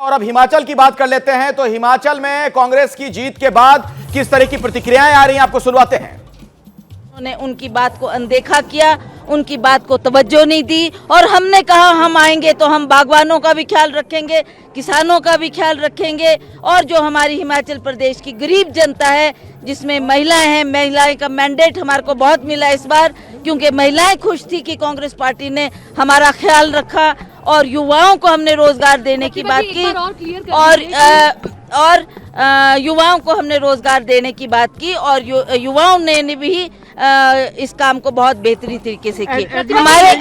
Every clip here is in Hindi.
और अब हिमाचल की बात कर लेते हैं। तो हिमाचल में कांग्रेस की जीत के बाद किस तरह की प्रतिक्रियाएं आ रही हैं, आपको सुनवाते हैं। उन्होंने उनकी बात को अनदेखा किया, उनकी बात को तवज्जो नहीं दी और हमने कहा हम आएंगे तो हम बागवानों का भी ख्याल रखेंगे, किसानों का भी ख्याल रखेंगे और जो हमारी हिमाचल प्रदेश की गरीब जनता है जिसमें महिलाएं हैं, महिलाएं का मैंडेट हमारे को बहुत मिला इस बार, क्योंकि महिलाएं खुश थी कि कांग्रेस पार्टी ने हमारा ख्याल रखा और युवाओं को हमने रोजगार देने की बात की और युवाओं को हमने रोजगार देने की बात की और युवाओं ने भी इस काम को बहुत बेहतरीन तरीके से किया।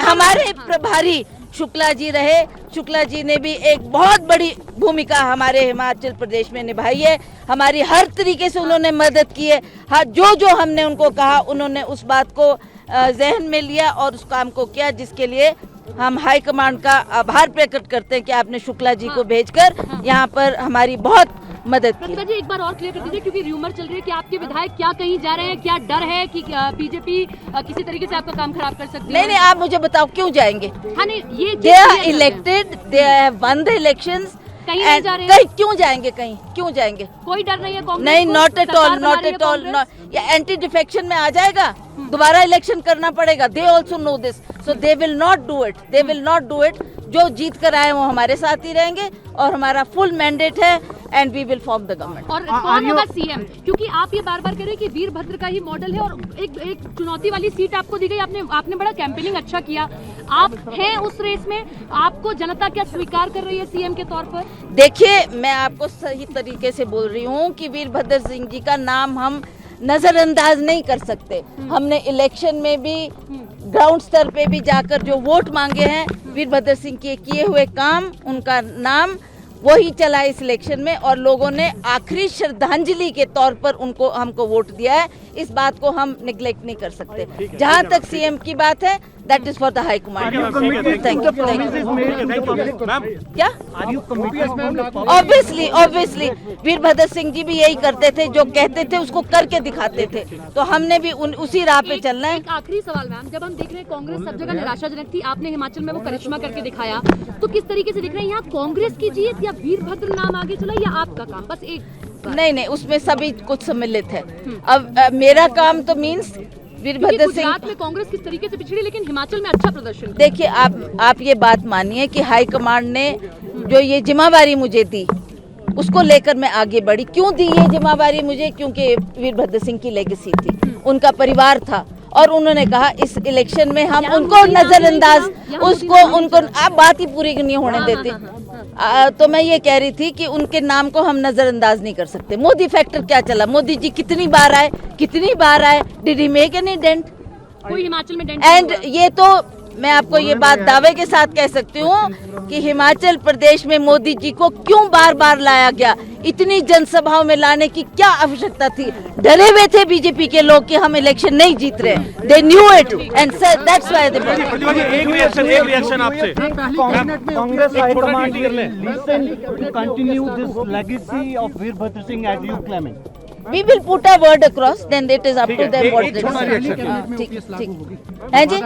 हमारे प्रभारी शुक्ला जी रहे, शुक्ला जी ने भी एक बहुत बड़ी भूमिका हमारे हिमाचल प्रदेश में निभाई है। हमारी हर तरीके से उन्होंने मदद की है। हाँ, जो हमने उनको कहा उन्होंने उस बात को जहन में लिया और उस काम को किया, जिसके लिए हम हाई कमांड का आभार प्रकट करते हैं कि आपने शुक्ला जी को भेजकर यहाँ पर हमारी बहुत मदद की। जी एक बार और क्लियर कर दीजिए, क्योंकि रूमर चल रही है कि आपके विधायक क्या कहीं जा रहे हैं, क्या डर है कि बीजेपी किसी तरीके से आपका काम खराब कर सकती है? नहीं, आप मुझे बताओ क्यों जाएंगे? हाँ नहीं, ये they are elected, they have won the elections, कहीं नहीं जा रहे हैं? कहीं क्यों जाएंगे? कहीं क्यों जाएंगे? कोई डर नहीं है कांग्रेस नहीं, को? नॉट एट ऑल, सरकार नॉट एट ऑल। ये एंटी डिफेक्शन में आ जाएगा, दोबारा इलेक्शन करना पड़ेगा। They also know this, so they will not do it, they will not do it. जो जीत कर आए वो हमारे साथ ही रहेंगे और हमारा फुल मैंडेट है and we will form the government. और कौन होगा सीएम? क्योंकि आप ये बार बार कह रहे हैं कि वीरभद्र का ही मॉडल है और एक चुनौती वाली सीट आपको दी गई, आपने बड़ा कैंपेनिंग अच्छा किया, आप हैं उस रेस में, आपको जनता क्या स्वीकार कर रही है सीएम के तौर पर? देखिए, मैं आपको सही तरीके से बोल रही हूँ कि वीरभद्र सिंह जी का नाम हम नजरअंदाज नहीं कर सकते। हमने इलेक्शन में भी ग्राउंड स्तर पे भी जाकर जो वोट मांगे हैं, वीरभद्र सिंह के किए हुए काम, उनका नाम वही चला इस इलेक्शन में और लोगों ने आखिरी श्रद्धांजलि के तौर पर उनको हमको वोट दिया है। इस बात को हम निगलेक्ट नहीं कर सकते। जहां तक सीएम की बात है, that is for the high command. Thank you. क्या? ऑब्वियसली वीरभद्र सिंह जी भी यही करते थे, जो कहते थे उसको करके दिखाते थे, तो हमने भी उसी राह पे चलना है। एक आखिरी सवाल मैम, जब हम देख रहे हैं कांग्रेस सब जगह निराशाजनक थी, आपने हिमाचल में वो करिश्मा करके दिखाया, तो किस तरीके से दिख रहे हैं यहाँ कांग्रेस की जीत या वीरभद्र नाम आगे चला या आपका काम? बस एक नहीं, उसमें सभी कुछ सम्मिलित है। अब मेरा काम तो मीन्स वीरभद्र सिंह। गुजरात में कांग्रेस किस तरीके से पिछड़ी, लेकिन हिमाचल में अच्छा प्रदर्शन। देखिए, आप ये बात मानिए कि हाई कमांड ने जो ये जिम्मेवारी मुझे दी, उसको लेकर मैं आगे बढ़ी। क्यों दी ये जिम्मेवारी मुझे? क्योंकि वीरभद्र सिंह की लेगेसी थी, उनका परिवार था और उन्होंने कहा इस इलेक्शन में हम उनको नजरअंदाज, उनको आप बात ही पूरी नहीं होने देते। तो मैं ये कह रही थी कि उनके नाम को हम नजरअंदाज नहीं कर सकते। मोदी फैक्टर क्या चला? मोदी जी कितनी बार आए, did he make any dent? कोई हिमाचल में डेंट? एंड ये तो मैं आपको ये बात दावे के साथ कह सकती हूँ कि हिमाचल प्रदेश में मोदी जी को क्यों बार बार लाया गया, इतनी जनसभाओं में लाने की क्या आवश्यकता थी? डरे हुए थे बीजेपी के लोग कि हम इलेक्शन नहीं जीत रहे। They knew it and that's why they. एक रिएक्शन आपसे। Congress high command listen to continue this legacy of Virbhadra Singh as you claiming. We will put a word across, then it is up to them what they decide। ठीक है जी?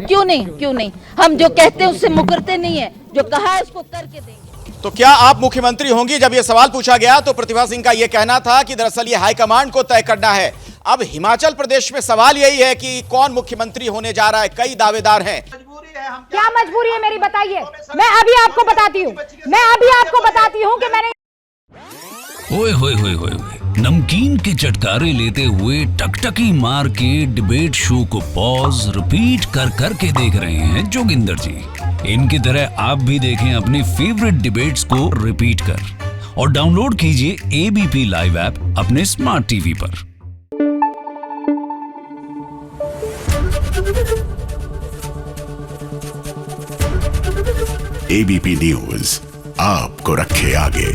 क्यों नहीं? हम जो कहते हैं उससे मुकरते नहीं है, जो कहा है उसको करके देंगे। तो क्या आप मुख्यमंत्री होंगी? जब यह सवाल पूछा गया तो प्रतिभा सिंह का यह कहना था कि दरअसल ये हाईकमांड को तय करना है। अब हिमाचल प्रदेश में सवाल यही है कि कौन मुख्यमंत्री होने जा रहा है। कई दावेदार हैं। क्या मजबूरी है मेरी, बताइए। मैं अभी आपको बताती हूँ कि मैंने ओए होए नमकीन के चटकारे लेते हुए टकटकी मार के डिबेट शो को पॉज रिपीट कर के देख रहे हैं जोगिंदर जी। इनकी तरह आप भी देखें अपनी फेवरेट डिबेट्स को रिपीट कर और डाउनलोड कीजिए एबीपी लाइव ऐप अपने स्मार्ट टीवी पर। एबीपी न्यूज आपको रखे आगे।